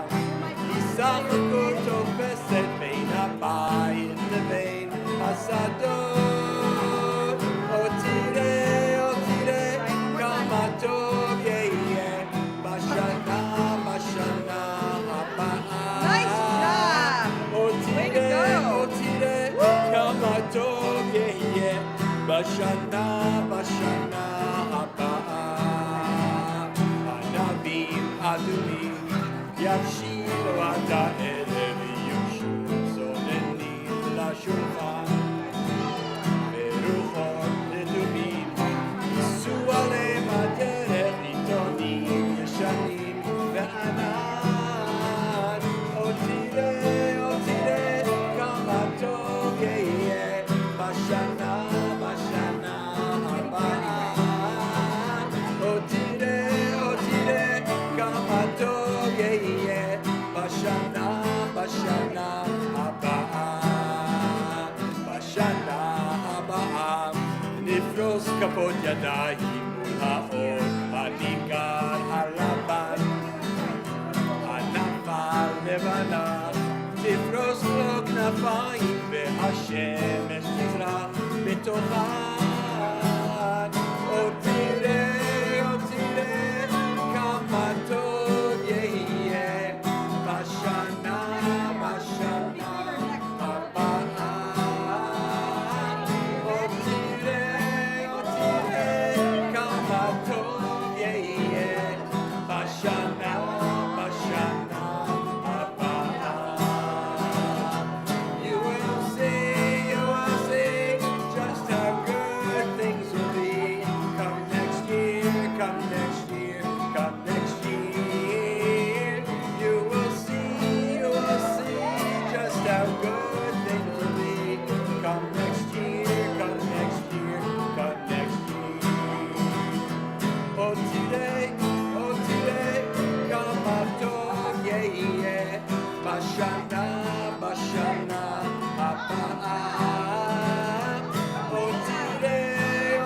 סך הכל תופסת בין הבית לבין השדות. עוד תראה, כמה טוב יהיה בשנה הבאה. עוד תראה, כמה טוב יהיה בשנה הבאה. ענבים אדומים יבשילו עד הערב, יהיו צוננים לשולחן, ורוחות נדומים ייסעו עליהם הדרך, עיתונים ישנים וענן. עוד תראה, כמה טוב יהיה בשנה הבאה. עוד תראה, כמה טוב יהיה בשנה הבאה. בשנה הבאה נפרוס כפות ידיים מול האור הניגר הלבן. ענפה לבנה תפרוס לו כנפיים, והשמש תזרח בתוכן. עוד תראה, כמה טוב יהיה בשנה הבאה. עוד תראה, כמה טוב יהיה בשנה הבאה. You will see just how good things will be. Come next year, come next year, come next year. You will see just how good things will be. Come next year, come next year, come next year. Oh today, kama tov yeh bashana הבאה. Oh today,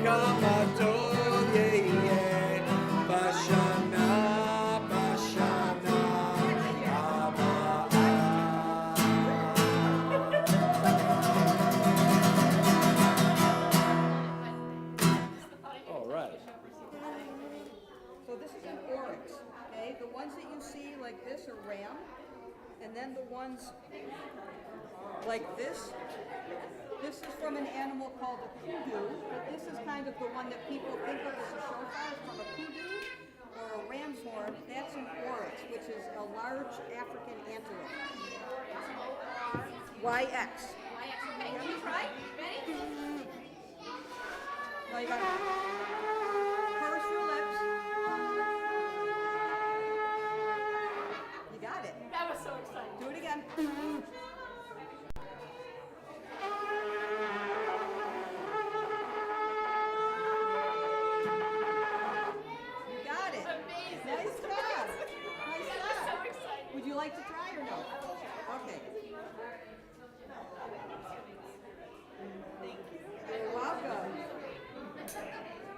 kama tov yeh בשנה הבאה. Like this. This is from an animal called a kudu, but this is kind of the one that people think of as a shofar, from a kudu or a ram's horn. That's an oryx, which is a large African antelope. YX. Okay, can you try? Ready? Now you gotta purse your lips. You got it. That was so exciting. Do it again. You got it. Amazing. Nice job. Nice That was job. so exciting. Would you like to try or no? Okay. You're welcome.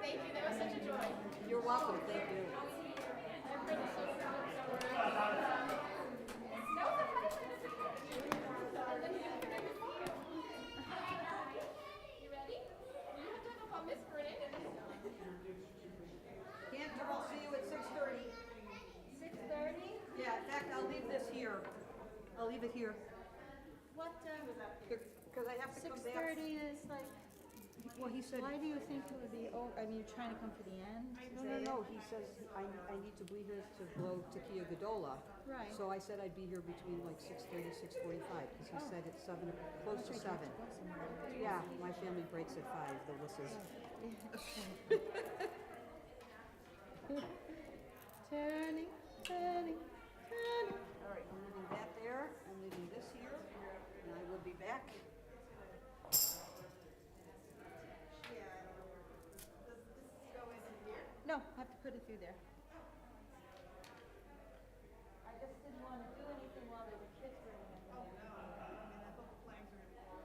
Thank you. That was such a joy. You're welcome. Thank you. You ready? You have to have a Miss Britton. Cantor, I'll see you at 6:30. 6:30? Yeah, in fact, I'll leave this here. I'll leave it here. What, Because I have to come back. 6:30 is like, Well, he said, why do you think it would be over? I mean, you're trying to come to the end? Is that it? no. He says, I need to be here to blow Tequila Gadola. Right. So I said I'd be here between like 6:30, 6:45, because he said it's 7, close to 7. Yeah, my family breaks at 5, the Lisses. Turning, turning, turning. All right, I'm leaving that there, I'm leaving this here, and I will be back. No, I have to put it through there. I just didn't want to do anything while there were kids running in there. Oh, no. I mean, I thought the flags were going to go.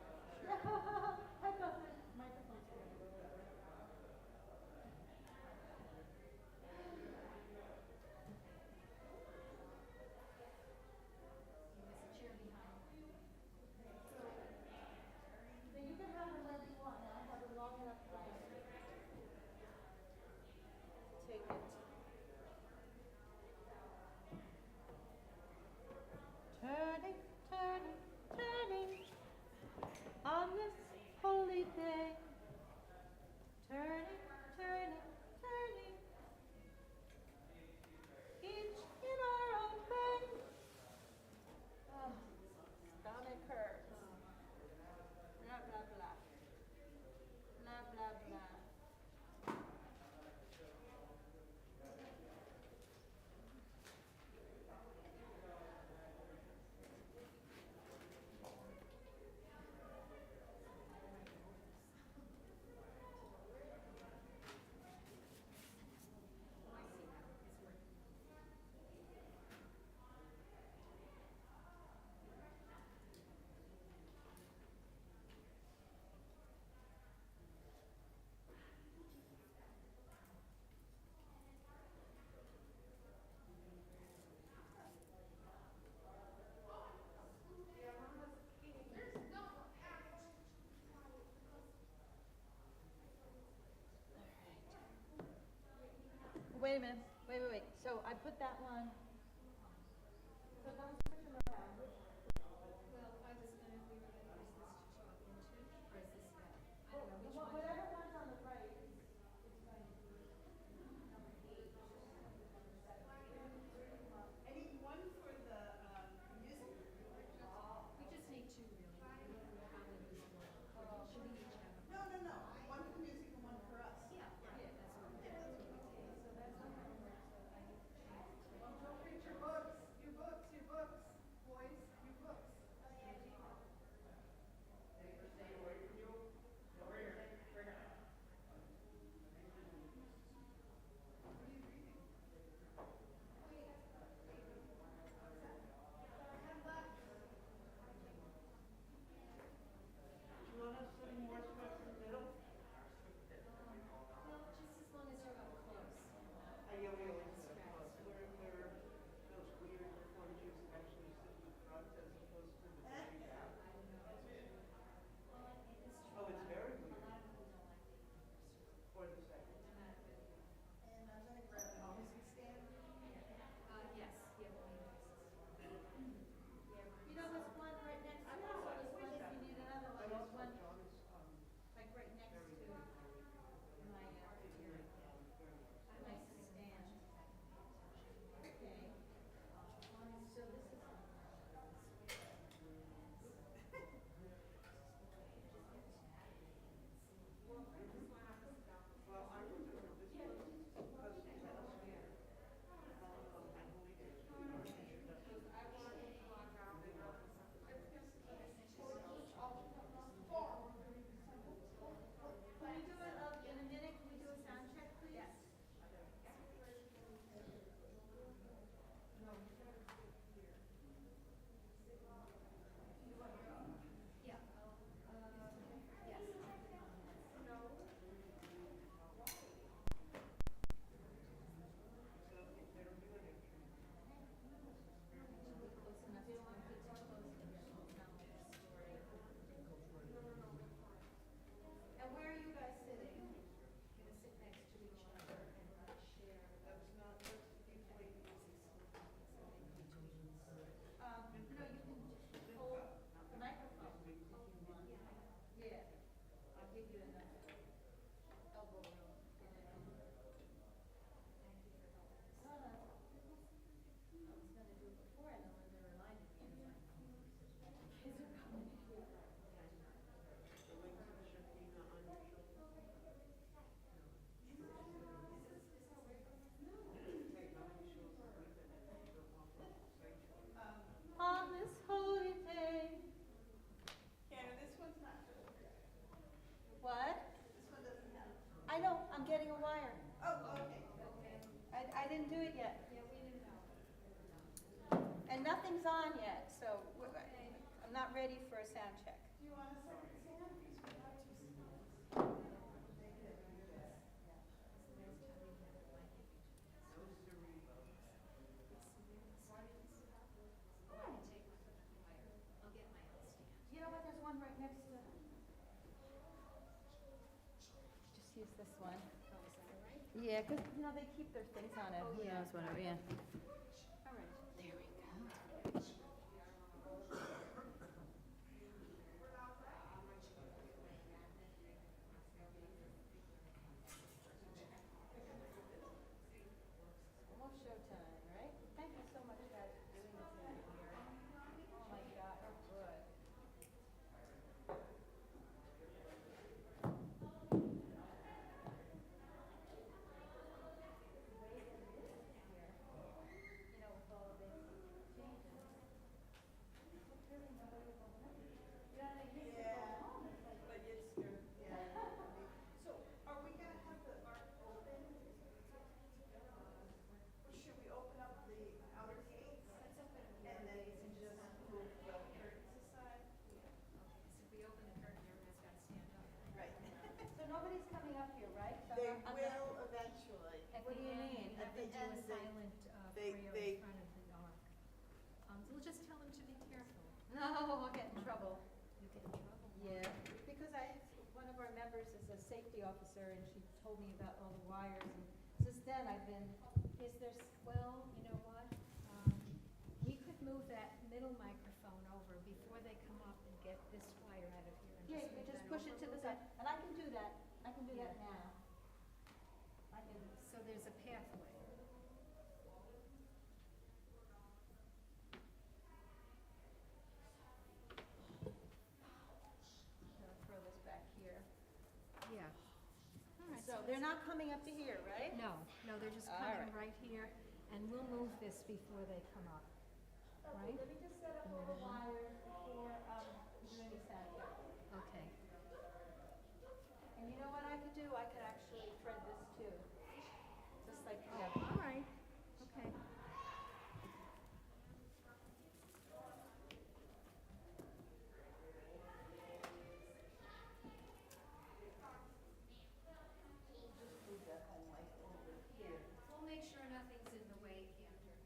I thought the microphones were going to go. So you can have whatever you want. I have a long enough time. Take it. Turning, turning, turning on this holy day. Turning, turning, turning, each in our own way. Oh, stomach hurts. Blah, blah, blah. Blah, blah, blah. Wait a minute. Wait. So I put that one. So don't switch them around. Well, I was going to, we were going to use this to chalk into, or is this that? I don't know which one. Whatever one's on the right is fine. We just need two, really. We don't know how we use one. Should we each have? No. One for the music and one for us. Yeah, that's what we did. So that's what we did. So that's what we did. So I need to change. nothing's on yet, so I'm not ready for a sound check. You know what, there's one right next to. Just use this one. Yeah, because, you know, they keep their things on it. Who knows, whatever, yeah. All right. There we go. Almost showtime, right? Thank you so much, guys, for doing this in here. Oh my God, oh good. You know, with all of this changes. Really nobody will know. You know, they used to go home, it's like. But it's true, yeah. So are we gonna have the ark open? Should we open up the outer gates? And then you can just move the curtains aside? Right. So nobody's coming up here, right? So They I'm not- will eventually. What do you mean? At the end, prayer they- in front of the ark. So we'll just tell them to be careful. No, I'll get in trouble. You get in trouble. Yeah, because one of our members is a safety officer and she told me about all the wires and since then I've been, Well, you know what? We could move that middle microphone over before they come up and get this wire out of here. And yeah, you can move just that push over it a to the little side. bit. And I can do that. I can do that Yeah. now. I can, So there's a pathway. throw this back here. Yeah. All right. So they're not coming up to here, right? No, they're just All coming right. right here, and we'll move this before they come up. Okay, Right? let me just set up all the wires before, we do any sound check. Okay. And you know what I could do? I could actually thread this too. Just like the other. All right. Okay. We'll make sure nothing's in the way, Cantor.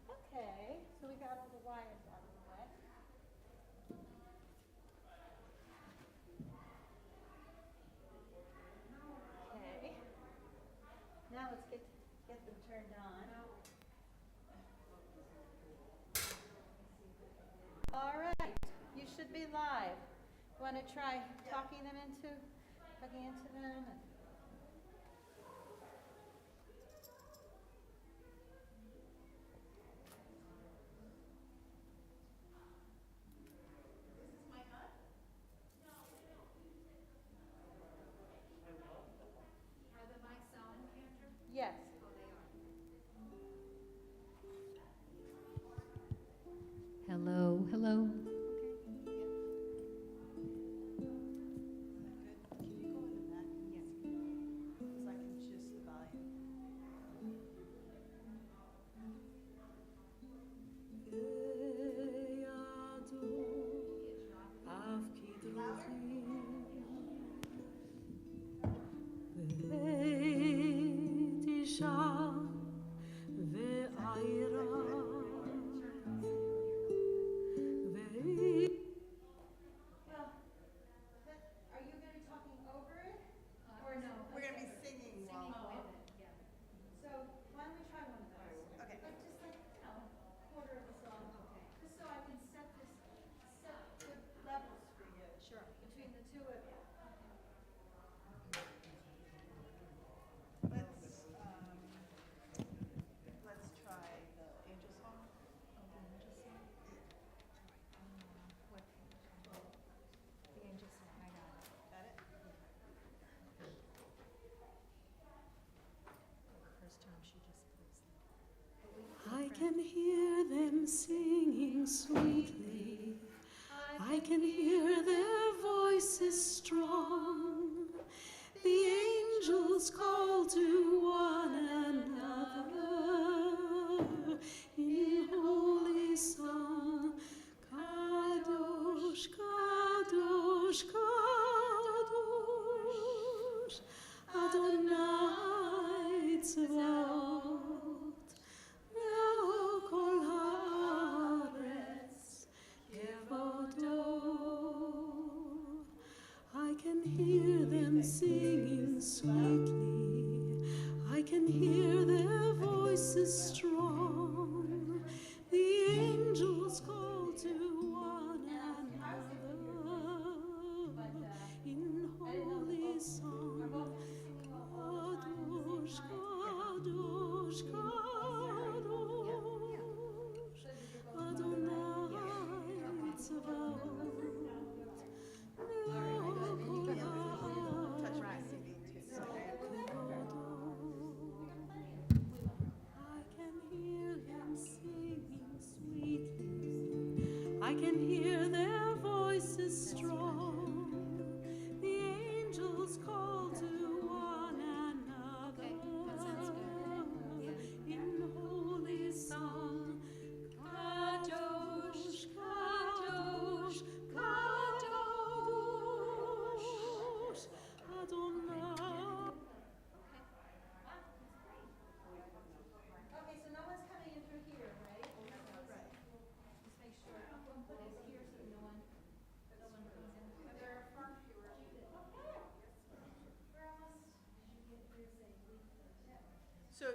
Okay, so we got all the wires out of the way. Okay. Now let's get them turned on. All right, you should be live. Want to try plugging into them? Are the mics on, Cantor? Yes. Oh, they are. Hello, hello. Can you go in the back? Yes. Because I can adjust the volume. Well, are you going to be talking over it? Or no? We're gonna be singing while. With it, yeah. So why don't we try one of those? Okay. Like just like, a quarter of a song. Okay. Just so I can set good levels for you. Sure. Between the two of you. Let's try the angel song. What? The angel song, I got it. Got it? The first time she just plays that. I can hear them singing sweetly. I can hear their voices strong. The angels call to one another in holy song. Kadosh, Kadosh, Kadosh, Adonai Tzvaot, Ve'kol haaretz kevodo. I can hear them singing sweetly. I can hear their voices strong. The angels call to one another in holy song. Kadosh, Kadosh, Kadosh, Adonai Tzvaot. I can hear them singing sweetly. I can hear their voices strong. The angels call to one another in holy song. Kadosh, Kadosh, Kadosh, Adonai. Okay, so no one's coming in through here, right? Right. Just make sure everyone is here so no one comes in. But there are far fewer. We're almost, you get here safely. So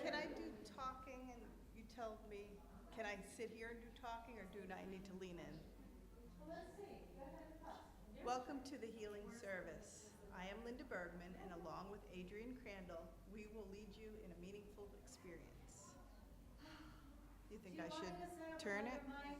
can I do talking and you tell me, can I sit here and do talking or do I need to lean in? Well, let's see. Go ahead and talk. Welcome to the healing service. I am Linda Bergman and along with Adrian Crandall, we will lead you in a meaningful experience. You think I should turn it? Mic?